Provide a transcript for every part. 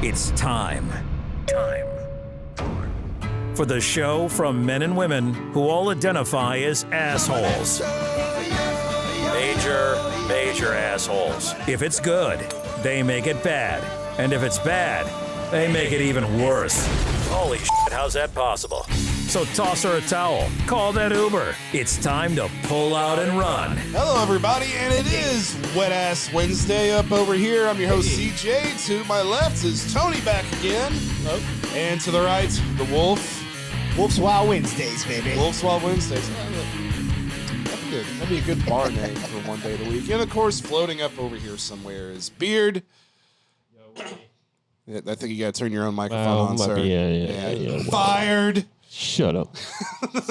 It's time for the show from men and women who all identify as assholes. Major assholes. If it's good, they make it bad. And if it's bad, they make it even worse. Holy shit, how's that possible? So toss her a towel, call that Uber. It's time to pull out and run. Hello, everybody, and it is Wet Ass Wednesday up over here. I'm your host, CJ. To my left is Tony back again. Hello. And to the right, the Wolf. Wolf's Wild Wednesdays, baby. Wolf's Wild Wednesdays. That'd be a good bar name for one day of the week. And, of course, floating up over here somewhere is Beard. Yeah, I think you got to turn your own microphone on, sir. Yeah. Fired. Shut up.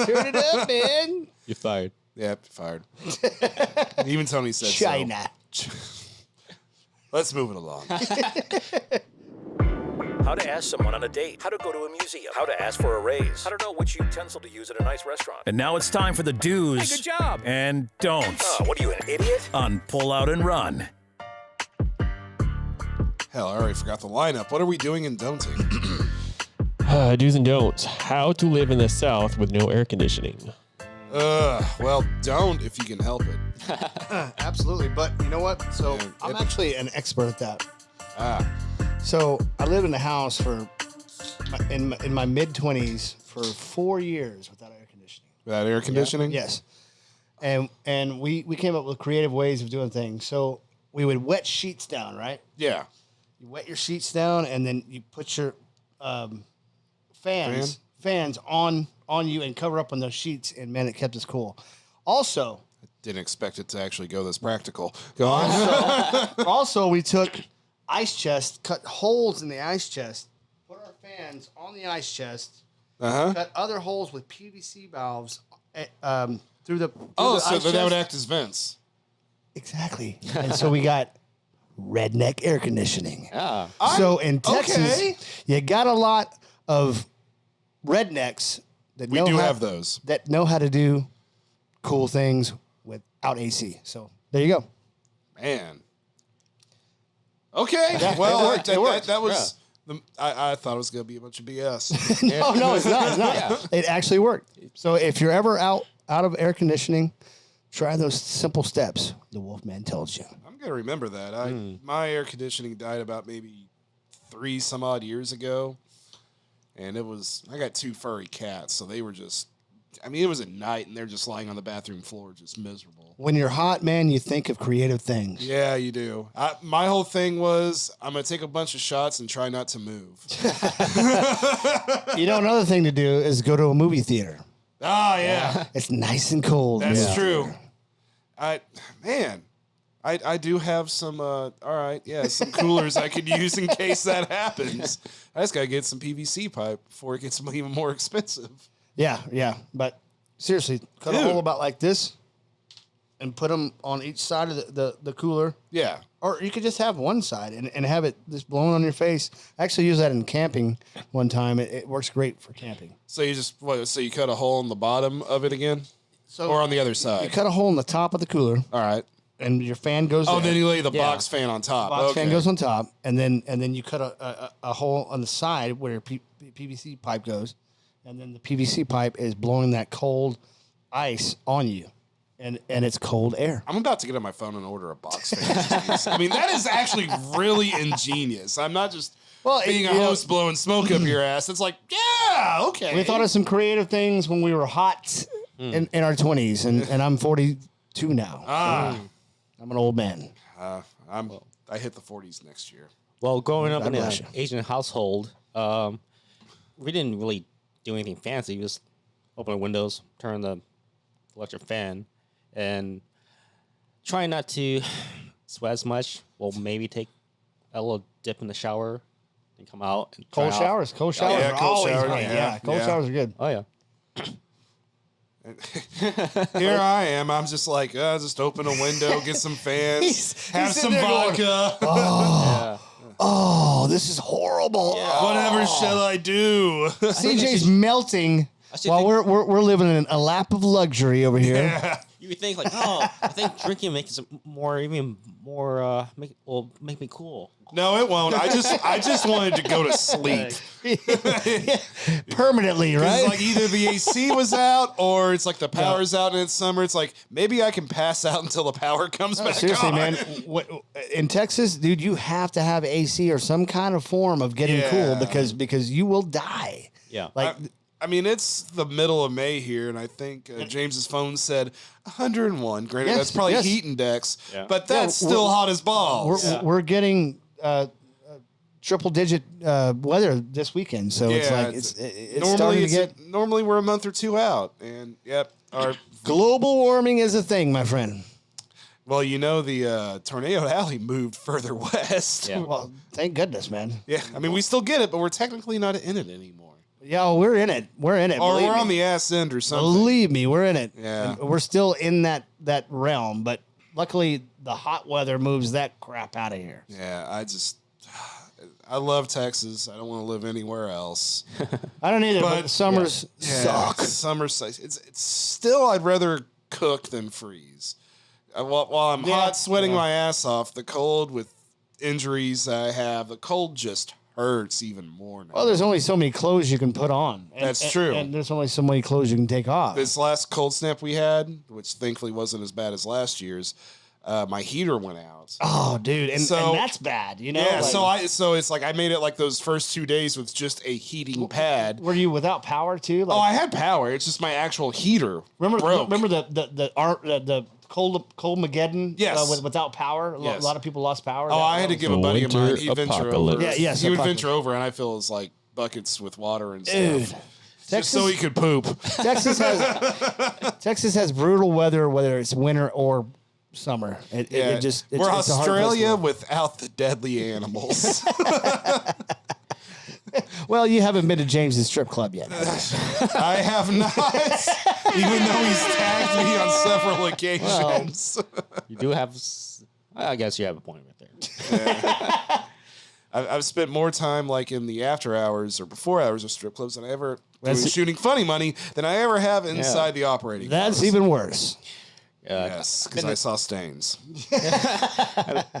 Turn it up, man. You're fired. Yep, fired. Even Tony said China. So. Let's move it along. How to ask someone on a date. How to go to a museum. How to ask for a raise. How to know which utensil to use at a nice restaurant. And now it's time for the do's. Hey, good job. And don'ts. What are you, an idiot? On Pull Out and Run. Hell, I already forgot the lineup. What are we doing in don'ting? Do's and don'ts. How to live in the South with no air conditioning. Well, don't if you can help it. Absolutely. But you know what? So Yeah, I'm actually an expert at that. Ah, So I lived in a house in my mid-20s for 4 years without air conditioning. without air conditioning? Yes. And we came up with creative ways of doing things. So we would wet sheets down, right? Yeah. You wet your sheets down, and then you put your fans on you and cover up on those sheets, and man, it kept us cool. Also, Didn't expect it to actually go this practical. Go on. also we took ice chest, cut holes in the ice chest, put our fans on the ice chest, cut other holes with PVC valves through the Oh, the so ice that would chest. act as vents. Exactly. And so we got redneck air conditioning. Ah. So in Texas, okay. you got a lot of rednecks that We do have those. that know how to do cool things without AC. So there you go. Man. Okay. It Well, worked. It worked. that was... I thought it was going to be a bunch of BS. No, it's not. It's not. It actually worked. So if you're ever out of air conditioning, try those simple steps the Wolfman told you. I'm going to remember that. My air conditioning died about maybe 3 some odd years ago. And I got 2 furry cats, so they were just, it was at night, and they're just lying on the bathroom floor, just miserable. When you're hot, man, you think of creative things. Yeah, you do. My whole thing was, I'm going to take a bunch of shots and try not to move. Another thing to do is go to a movie theater. Oh, yeah. It's nice and cold. That's Yeah. true. I do have some, some coolers I could use in case that happens. I just got to get some PVC pipe before it gets even more expensive. Yeah. But seriously, cut a hole about like this and put them on each side of the cooler. Yeah. Or you could just have one side and have it just blown on your face. I actually used that in camping one time. It works great for camping. So you cut a hole in the bottom of it again? So Or on the other side? you cut a hole in the top of the cooler, All right. and your fan goes Oh, there. then you lay the box fan on top. Box Okay. fan goes on top, and then you cut a hole on the side where your PVC pipe goes, and then the PVC pipe is blowing that cold ice on you, and it's cold air. I'm about to get on my phone and order a box fan. That is actually really ingenious. I'm not just being a host blowing smoke up your ass. It's like, yeah, okay. We thought of some creative things when we were hot in our 20s, and I'm 42 now. I'm an old man. I hit the 40s next year. Well, growing up in an bless you. Asian household, we didn't really do anything fancy. We just open the windows, turn the electric fan, and try not to sweat as much. We'll maybe take a little dip in the shower and come out. And Cold dry out. showers. Cold showers yeah, are cold always shower, great. yeah, Cold yeah. showers are good. Oh, yeah. Here I am. I'm just like, just open a window, get some fans, have he's some sitting there going, vodka. Oh, this is horrible. Whatever shall I do? CJ's melting should while think- we're living in a lap of luxury over here. Yeah. You would think like, I think drinking makes it even more make me cool. No, it won't. I just wanted to go to sleep. Permanently, It's right? like either the AC was out or it's like the power's out and it's summer. It's like maybe I can pass out until the power comes back Seriously, on. man. In Texas, dude, you have to have AC or some kind of form of getting cool because you will die. Yeah. Like, I mean, it's the middle of May here, and I think James's phone said 101. Granted, Yes, that's probably yes. heat index, Yeah. but that's Yeah, still hot as balls. we're getting triple digit weather this weekend, so it's like it's starting to get normally we're a month or two out, and our global warming is a thing, my friend. well, the Tornado Alley moved further west. Yeah. Well, thank goodness, man. Yeah, I mean we still get it, but we're technically not in it anymore, Yeah, we're in it. We're in it. or Believe we're me. on the ass end or something. Believe me, we're in it. Yeah. And we're still in that realm, but luckily the hot weather moves that crap out of here. Yeah, I love Texas. I don't want to live anywhere else. I don't either, but But- summers Yeah, suck. Summer sucks. It's still I'd rather cook than freeze. While I'm hot, sweating my ass off, the cold with injuries I have, the cold just hurts even more now. Well, there's only so many clothes you can put on. That's true. And there's only so many clothes you can take off. This last cold snap we had, which thankfully wasn't as bad as last year's, my heater went out. Oh, dude, and that's bad. You know. Yeah, like, so it's like I made it like those first 2 days with just a heating pad. were you without power too? Oh, Like, I had power. It's just my actual heater broke. remember the cold Mageddon? Yes. Without power, Yes. a lot of people lost power. Oh, I had to give a buddy of mine. Winter He'd venture over. apocalypse. Yeah, yes, he would apocalypse. venture over, and I fill his like buckets with water and Dude, stuff, just Texas, so he could poop. Texas has brutal weather, whether it's winter or summer. It just it's, We're it's a hard place to Australia live. without the deadly animals. Well, you haven't been to James's strip club yet. I have not, even though he's tagged me on several occasions. You do have. I guess you have a point right there. I've spent more time like in the after hours or before hours of strip clubs than I ever doing That's- shooting funny money than I ever have inside the operating. That's hours. even worse. Yes, because I saw stains.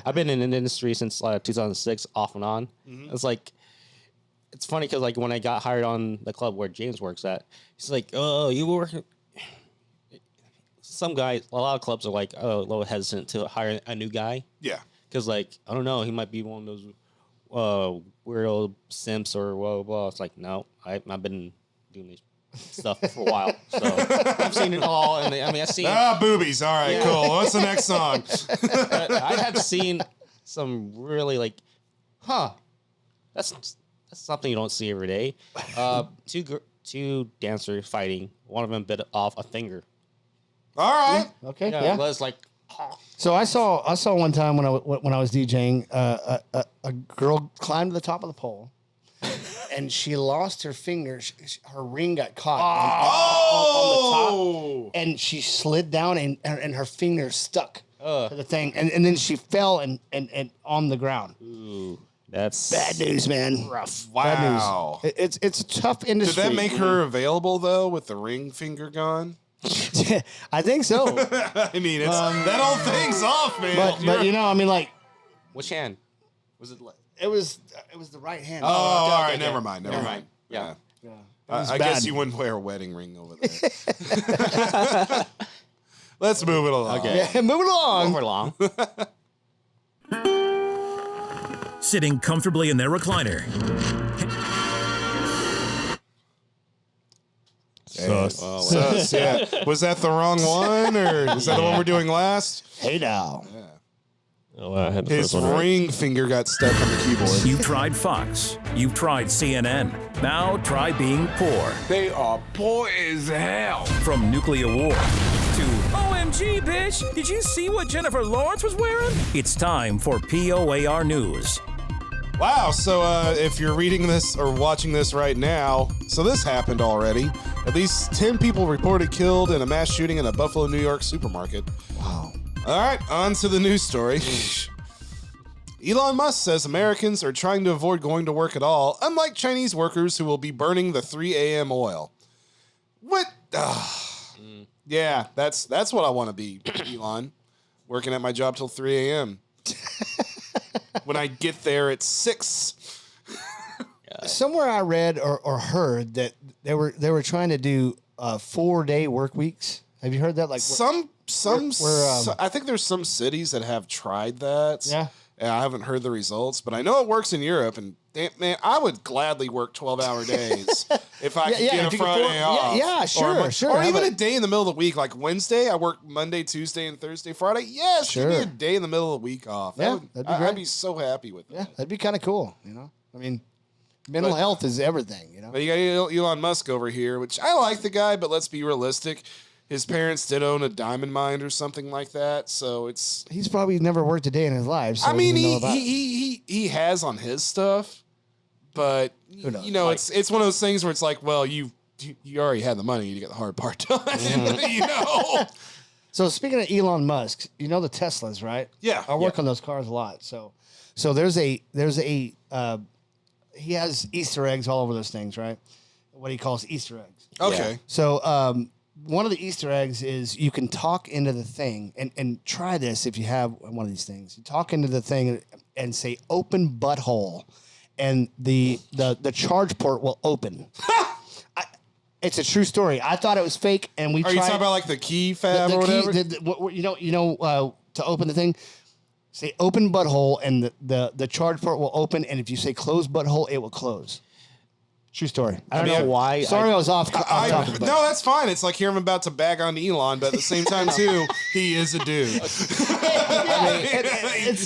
I've been in the industry since 2006, off and on. It's like, it's funny because like when I got hired on the club where James works at, he's like, "Oh, you were working." Some guys, a lot of clubs are like, a little hesitant to hire a new guy Yeah. because like I don't know, he might be one of those weirdo simps or blah blah blah. It's like, no, I've been doing these stuff for a while, so I've seen it all. And I've seen. Boobies. All right, cool. What's the next song? I have seen some really like, that's something you don't see every day. Two dancers fighting. One of them bit off a finger. All right. Okay. Yeah, Yeah. it was like, So I saw one time when I was DJing, a girl climbed to the top of the pole, and she lost her finger. Her ring got caught on the top, and she slid down, and her finger stuck to the thing, and then she fell and on the ground. ooh, that's Bad news, man. Rough. Wow. Bad news. It's a tough Did industry. that make her available though, with the ring finger gone? I think so. I mean, it's that old thing's off, man. but you know, I mean, like which hand? Was it? it was the right hand. Oh, all okay, right. okay. Never mind. Never mind. Yeah. Yeah. I bad. guess you wouldn't wear a wedding ring over there. Let's move it along. Okay. Yeah, moving along. Over long. Sitting comfortably in their recliner. Sus, yeah. Was that the wrong one, or is that the one we're doing last? Hey now. Oh, I had the His first one right. ring finger got stuck on the keyboard. You've tried Fox. You've tried CNN. Now try being poor. They are poor as hell. From nuclear war to OMG, bitch! Did you see what Jennifer Lawrence was wearing? It's time for POAR News. Wow, so if you're reading this or watching this right now, so this happened already. At least 10 people reported killed in a mass shooting in a Buffalo, New York supermarket. Wow. All right, on to the news story. Elon Musk says Americans are trying to avoid going to work at all, unlike Chinese workers who will be burning the 3 a.m. oil. What? Yeah, that's what I want to be, Elon. Working at my job till 3 a.m. when I get there at 6. Somewhere I read or heard that they were trying to do 4-day work weeks. Have you heard that? Like I think there's some cities that have tried that. Yeah. And I haven't heard the results, but I know it works in Europe. And man, I would gladly work 12-hour days if I could get a Friday off. Yeah, sure. Or even a day in the middle of the week, like Wednesday. I work Monday, Tuesday, and Thursday, Friday. Yes, give me a day in the middle of the week off. Yeah, that'd be great. I'd be so happy with that. Yeah, that'd be kind of cool. I mean, mental health is everything. But you got Elon Musk over here, which I like the guy, but let's be realistic. His parents did own a diamond mine or something like that, so he's probably never worked a day in his life. So I mean, he has on his stuff, but it's one of those things where it's like, well, you already had the money to get the hard part done, So speaking of Elon Musk, the Teslas, right? Yeah, I work on those cars a lot. So there's a he has Easter eggs all over those things, right? What he calls Easter eggs. Okay. Yeah. So one of the Easter eggs is you can talk into the thing and try this if you have one of these things. You talk into the thing and say open butthole, and the charge port will open. It's a true story. I thought it was fake, and we tried. Are you talking about like the key fab or whatever? To open the thing, say open butthole, and the charge port will open, and if you say close butthole, it will close. True story. I don't know why. Sorry, I was off topic. No, that's fine. It's like here I'm about to bag on Elon, but at the same time, too, he is a dude. It's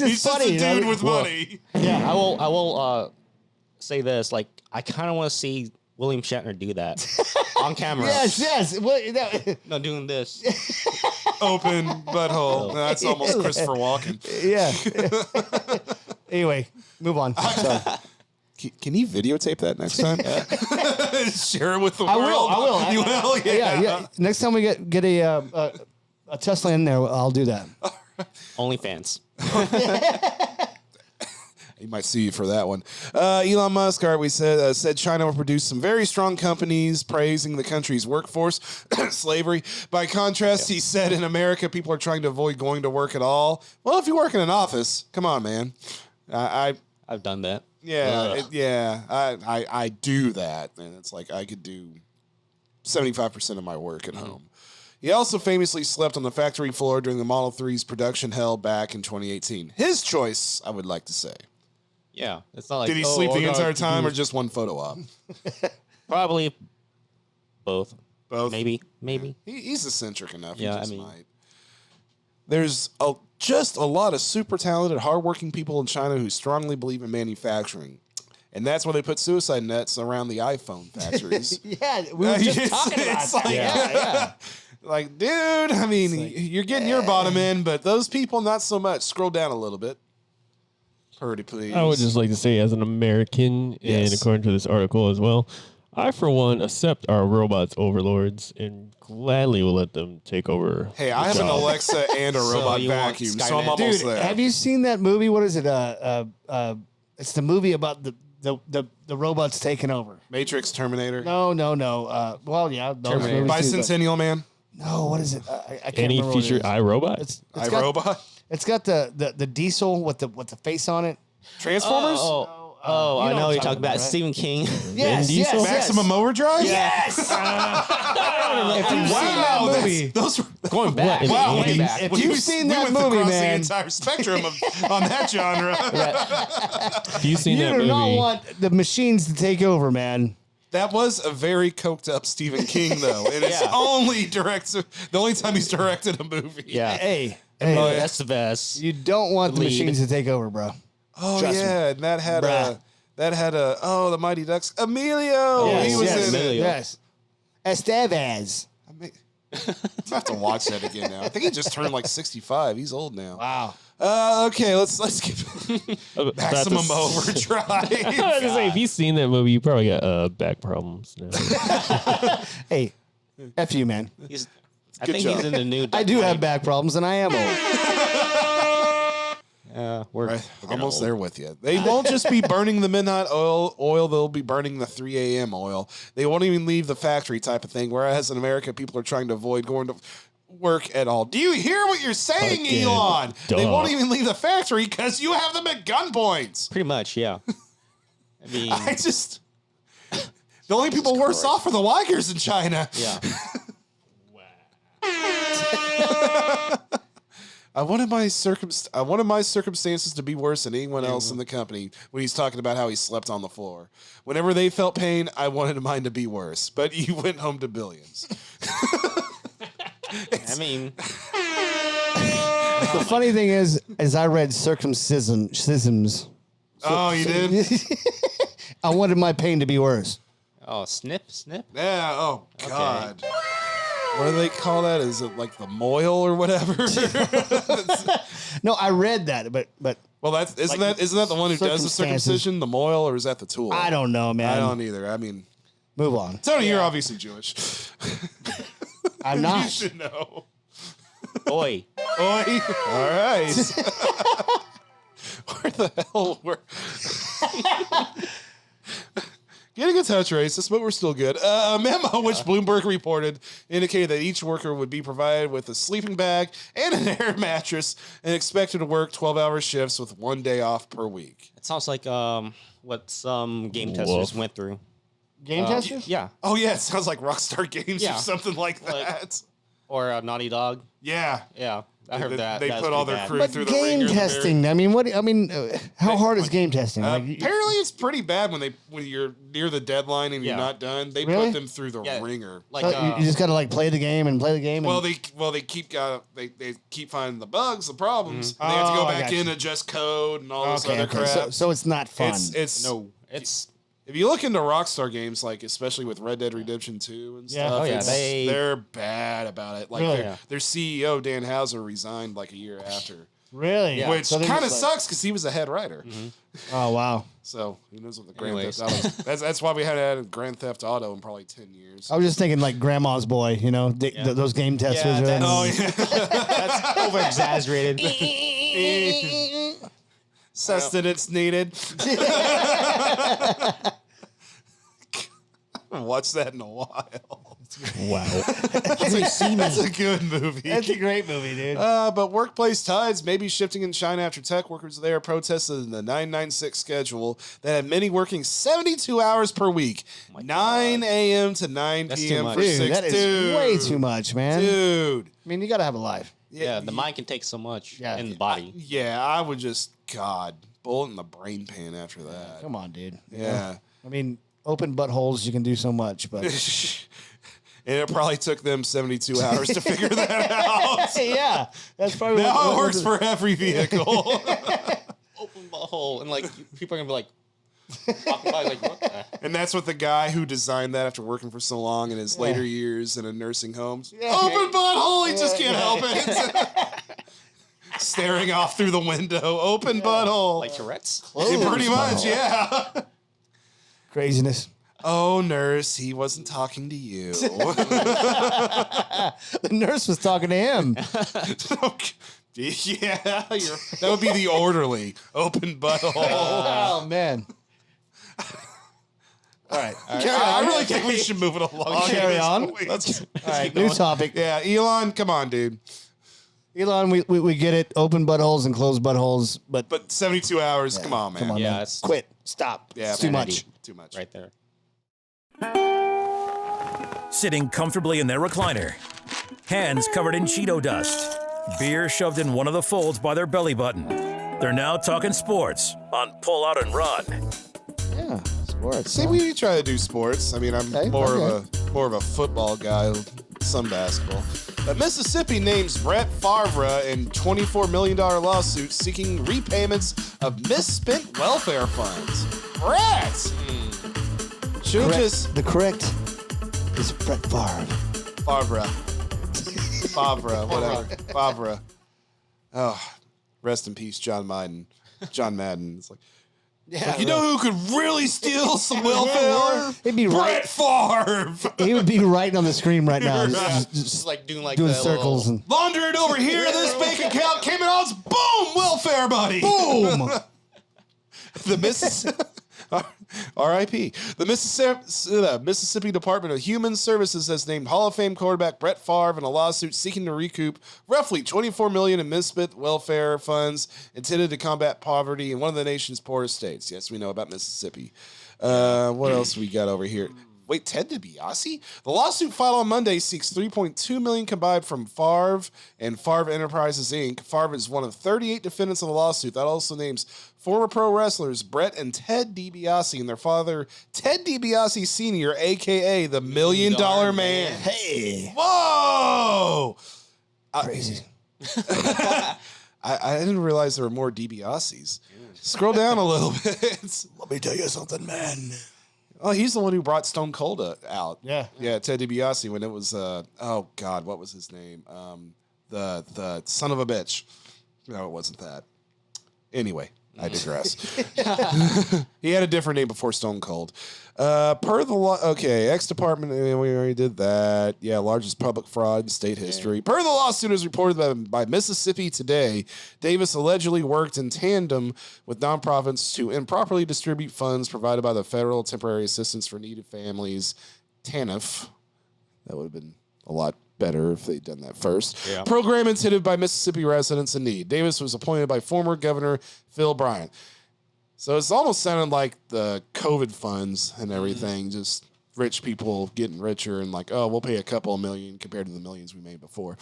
just He's funny. just a dude with money. Yeah, I will say this. Like, I kind of want to see William Shatner do that on camera. Yes. No, doing this. Open butthole. That's almost Christopher Walken. Yeah. Anyway, move on. Sorry. Can you videotape that next time? Share it with the I world. will. You will? Yeah. Next time we get a Tesla in there, I'll do that. OnlyFans. He might sue you for that one. Elon Musk, we said China will produce some very strong companies, praising the country's workforce, slavery. By contrast, he said in America, people are trying to avoid going to work at all. Well, if you work in an office, come on, man. I've done that. I do that, and it's like I could do 75% of my work at home. He also famously slept on the factory floor during the Model 3's production hell back in 2018. His choice, I would like to say. Yeah, it's not like. Did he sleep the entire time or just one photo op? Probably both. Both? Maybe. He's eccentric enough. Yeah, he just might. There's just a lot of super talented, hardworking people in China who strongly believe in manufacturing. And that's why they put suicide nets around the iPhone factories. Yeah, we were just talking about that. Like, Yeah. Like, dude, I mean, you're getting your bottom in, but those people, not so much. Scroll down a little bit. Pretty please. I would just like to say, as an American, and according to this article as well, I, for one, accept our robots overlords and gladly will let them take over. Hey, I have an Alexa and a robot vacuum, so I'm almost there. Have you seen that movie? What is it? It's the movie about the robots taking over. Matrix, Terminator. No. Well, yeah, those movies Bicentennial Man. No, what is it? I can't Any remember feature iRobot? iRobot. It's got the diesel with the face on it. Transformers. I know what you're talking about. right? Stephen King. Yes. Maximum Overdrive. Yes. If you've seen that movie, Those were Going back. wow. If you've seen that movie, across man, the entire spectrum on that genre. If you've seen you that do movie, not want the machines to take over, man. That was a very coked up Stephen King, though. It is the only time he's directed a movie. Yeah. Hey, That's the best. you don't want the machines to take over, bro. Oh Trust me. yeah, and that had the Mighty Ducks. Emilio. Yes, He was yes, in it. Emilio. Yes. Estevez. I have to watch that again now. I think he just turned like 65. He's old now. Wow. Okay, let's get Maximum Overdrive. I was gonna say, if you've seen that movie, you probably got back problems now. Hey, F you, man. I think he's in the new. I do have back problems, and I am old. We're almost there with you. They won't just be burning the midnight oil. They'll be burning the 3 a.m. oil. They won't even leave the factory type of thing. Whereas in America, people are trying to avoid going to work at all. Do you hear what you're saying, Again. Elon? They Duh. won't even leave the factory because you have them at gunpoint. Pretty much, yeah. I mean, The only people worse off are the Uyghurs in China. yeah. I wanted my circumstances to be worse than anyone else in the company when he's talking about how he slept on the floor. Whenever they felt pain, I wanted mine to be worse. But you went home to billions. I mean, The funny thing is I read circumcisms. Oh, you did? I wanted my pain to be worse. oh, snip. Yeah. Oh, God. What do they call that? Is it like the moil or whatever? No, I read that, but Well, isn't that the one who does the Circumstances. circumcision, the moil, or is that the tool? I don't know, man. I don't either. I mean, Move on. Tony, you're obviously Jewish. I'm You not. should know. Oi. Oi. All right. Where the hell were? Getting a touch racist, but we're still good. A memo which Bloomberg reported indicated that each worker would be provided with a sleeping bag and an air mattress and expected to work 12-hour shifts with 1 day off per week. It sounds like what some game testers went through. Game testers? Yeah. Oh, yeah, it sounds like Rockstar Games Yeah. or something like Like- that. Or Naughty Dog. Yeah. Yeah. I heard that. They That was put all pretty their bad. crew But through the game ringer. testing. I mean, how hard is game testing? Apparently, it's pretty bad when you're near the deadline and you're Yeah. not done. They Really? put them through the Yeah. ringer. Like, you just got to like play the game. And Well, they keep they keep finding the bugs, the problems. And they have to Oh, go I back got in, you. adjust code, and all this okay, other okay. crap. So it's not fun. It's no, it's if you look into Rockstar games, like especially with Red Dead Redemption 2 and Yeah. stuff, Oh, yeah, they're bad about it. Like Really? their CEO Dan Houser resigned like a year after, really, Yeah. which So they're kind of just like- sucks because he was a head writer. Oh wow. So who knows what the Grand Anyways. Theft Auto? That's why we hadn't had a Grand Theft Auto in probably 10 years. I was just thinking like Grandma's Boy. You know, those game testers. Yeah, are that's- Oh yeah. that's over exaggerated. Sustenance needed. I haven't watched that in a while. Wow. That's a good movie. That's a great movie, dude. But workplace tides may be shifting in China after tech workers there protested the 996 schedule that had many working 72 hours per week, 9 a.m. to 9 That's p.m. too much. for Dude, 6 that is way too much, man. Dude. I mean, you got to have a life. Yeah, the mind can take so much Yeah. in the body. Yeah, I would just, God, bullet in the brain pan after that. Come on, dude. You know? Yeah. I mean, open buttholes, you can do so much, but And it probably took them 72 hours to figure that out. yeah, that's probably Now it works for every vehicle. Open butthole, and like people are gonna be like, walking by, like, what the? And that's what the guy who designed that after working for so long in his later years in a nursing home. Yeah. Open butthole, he just can't help it. Staring off through the window, open butthole. Like Tourette's? Yeah, pretty much, yeah. craziness. Oh, nurse, he wasn't talking to you. The nurse was talking to him. Yeah, that would be the orderly. Open butthole. Oh man. All right. I really think we should move it along. Carry on. All All right. New topic. Yeah, Elon, come on, dude. Elon, we get it. Open buttholes and closed buttholes, but 72 hours, come on, man. come on, Yeah, man. it's- Quit. Stop. Yeah, it's too man. much. Too much. Right there. Sitting comfortably in their recliner, hands covered in Cheeto dust, beer shoved in one of the folds by their belly button. They're now talking sports on Pull Out and Run. Yeah. Sports. See, we try to do sports. I mean, I'm Okay, more of a football guy, some basketball. But Mississippi names Brett Favre in $24 million lawsuit seeking repayments of misspent welfare funds. Brett! Should have just The correct is Brett Favre. Favre, whatever. Favre. Oh, rest in peace, John Madden. It's like, Yeah. you know who could really steal some welfare? It'd be Brett Favre! He would be right on the screen right now, just Just like doing like doing the circles little- and Launder it over here. This bank account came in on boom, welfare buddy. boom. The Mississippi. R.I.P. The Mississippi Department of Human Services has named Hall of Fame quarterback Brett Favre in a lawsuit seeking to recoup roughly $24 million in misspent welfare funds intended to combat poverty in one of the nation's poorest states. Yes, we know about Mississippi. What else we got over here? Wait, Ted DiBiase? The lawsuit filed on Monday seeks $3.2 million combined from Favre and Favre Enterprises, Inc. Favre is one of 38 defendants in the lawsuit. That also names former pro wrestlers Brett and Ted DiBiase and their father, Ted DiBiase Sr., a.k.a. the $1 Million Man. Hey. Whoa! Crazy. I didn't realize there were more DiBiases. Scroll down a little bit. Let me tell you something, man. Oh, he's the one who brought Stone Cold out. Yeah. Yeah, Ted DiBiase when it was, oh, God, what was his name? The son of a bitch. No, it wasn't that. Anyway, I digress. He had a different name before Stone Cold. Per the law, okay, ex-department, we already did that. Yeah, largest public fraud in state history. Per the lawsuit as reported by Mississippi Today, Davis allegedly worked in tandem with nonprofits to improperly distribute funds provided by the Federal Temporary Assistance for Needy Families, TANF. That would have been a lot better if they'd done that first. Yeah. Program intended by Mississippi residents in need. Davis was appointed by former Governor Phil Bryant. So it's almost sounded like the COVID funds and everything, just rich people getting richer and like, oh, we'll pay a couple of million compared to the millions we made before.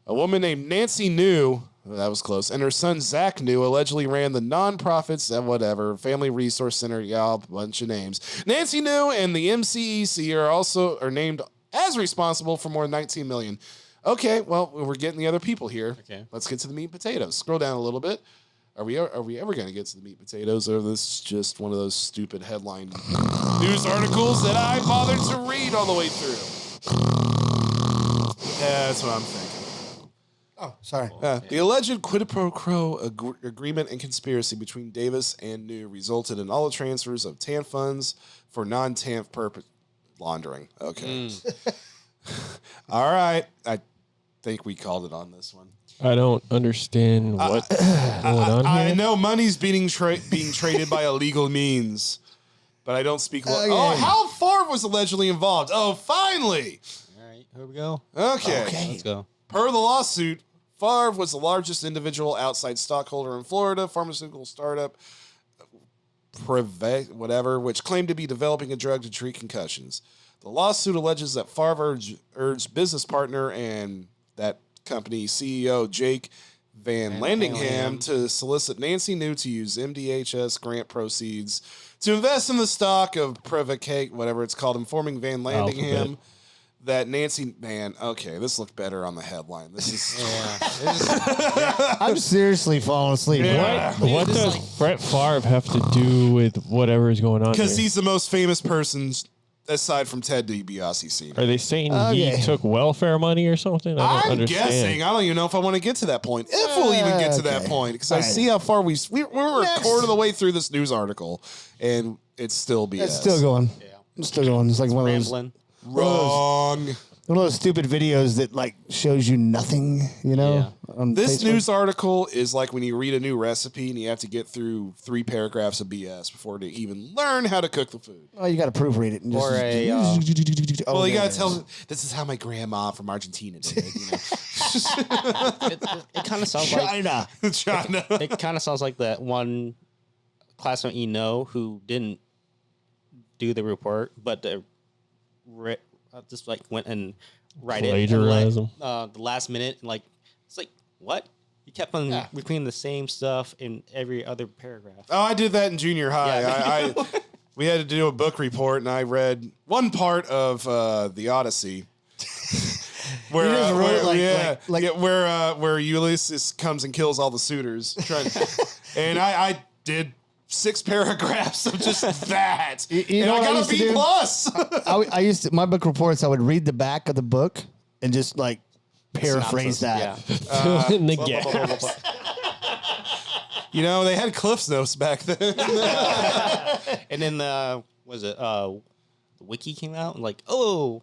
A woman named Nancy New, that was close, and her son Zach New allegedly ran the nonprofits and whatever, Family Resource Center, yeah, a bunch of names. Nancy New and the MCEC are named as responsible for more than $19 million. Okay, well, we're getting the other people here. Okay. Let's get to the meat and potatoes. Scroll down a little bit. Are we ever going to get to the meat and potatoes, or is this just one of those stupid headline news articles that I bothered to read all the way through? Yeah, that's what I'm thinking. Oh, sorry. The alleged quid pro quo agreement and conspiracy between Davis and New resulted in all the transfers of TANF funds for non-TANF purpose laundering. Okay. All right. I think we called it on this one. I don't understand what's going on here. I know money's being traded by illegal means, but I don't speak. Oh, how Favre was allegedly involved. Oh, finally. All right, here we go. Okay. Let's go. Per the lawsuit, Favre was the largest individual outside stockholder in Florida, pharmaceutical startup, which claimed to be developing a drug to treat concussions. The lawsuit alleges that Favre urged business partner and that company CEO Jake Van Landingham to solicit Nancy New to use MDHS grant proceeds to invest in the stock of Prevacate, whatever it's called, informing Van Landingham that Nancy, okay, this looked better on the headline. This is, I'm seriously falling asleep. Yeah. What does Brett Favre have to do with whatever is going on? Because he's the most famous person aside from Ted DiBiase Sr. Are they saying he took welfare money or something? I'm guessing. I don't even know if I want to get to that point. If we'll even get to that point. Because I see how far we're a quarter of the way through this news article, and it's still BS. It's still going. Yeah. It's still going. It's like one rambling. of those... Wrong. One of those stupid videos that like shows you nothing, you know? Yeah. This news article is like when you read a new recipe and you have to get through 3 paragraphs of BS before to even learn how to cook the food. Oh, you got to proofread it. And or well, you got to tell them, this is how my grandma from Argentina did it, you know? It kind of sounds China. It kind of sounds like that one classmate who didn't do the report, but just like went and write plagiarism. The last minute, and like it's like what you kept on repeating the same stuff in every other paragraph. Oh, I did that in junior high. Yeah. We had to do a book report, and I read one part of the Odyssey. Where Ulysses comes and kills all the suitors, and I did 6 paragraphs of just that. And I got a B plus. I used to, my book reports, I would read the back of the book and just like paraphrase that. Fill in the gaps. You know, they had Cliff's Notes back then. And then the wiki came out and like, Oh,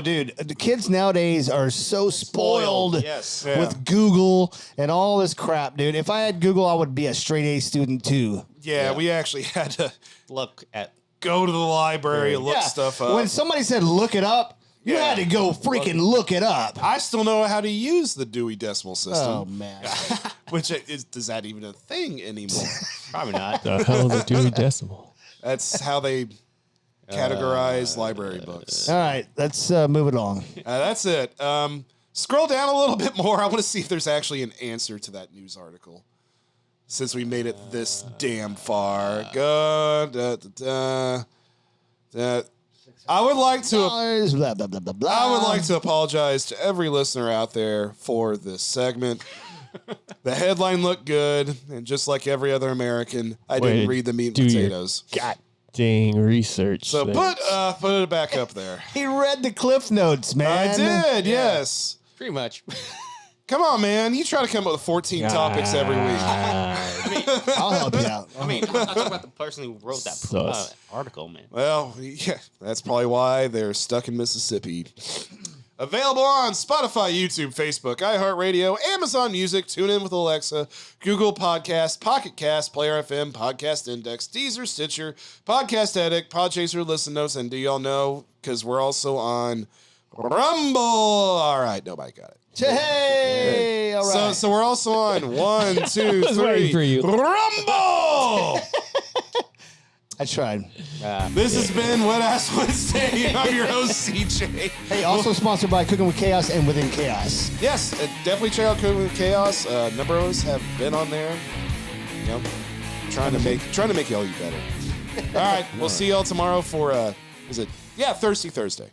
dude, the kids nowadays are so spoiled with Google and all this crap, dude. If I had Google, I would be a straight A student too. Yeah, we actually had to look at go to the library and look stuff up. When somebody said look it up, you had to go freaking look it up. I still know how to use the Dewey Decimal System. Oh, man. Which is that even a thing anymore? Probably not. The hell is a Dewey Decimal? That's how they categorize library books. All right, let's move it along. That's it. Scroll down a little bit more. I want to see if there's actually an answer to that news article. Since we made it this damn far. I would like to Blah, blah, blah, blah, blah. I would like to apologize to every listener out there for this segment. The headline looked good, and just like every other American, I didn't read the meat and potatoes. God dang research. So there. put it back up there. He read the Cliff Notes, man. I did, yes. Pretty much. Come on, man. You try to come up with 14 topics every week. I'll help you out. I mean, I'm not talking about the person who wrote that Sus. article, man. Well, yeah, that's probably why they're stuck in Mississippi. Available on Spotify, YouTube, Facebook, iHeartRadio, Amazon Music, TuneIn with Alexa, Google Podcast, Pocket Cast, Player FM, Podcast Index, Deezer, Stitcher, Podcast Addict, Podchaser, Listen Notes, and do y'all know, because we're also on Rumble. All right, nobody got it. Hey, all right. So we're also on 1, 2, was waiting 3. for you. Rumble! I tried. This has been Wet Ass Wednesday. I'm your host, CJ. Hey, also sponsored by Cooking with Chaos and Within Chaos. Yes, definitely check out Cooking with Chaos. Number of us have been on there. You know, trying to make y'all eat better. All right, we'll see y'all tomorrow for Thirsty Thursday.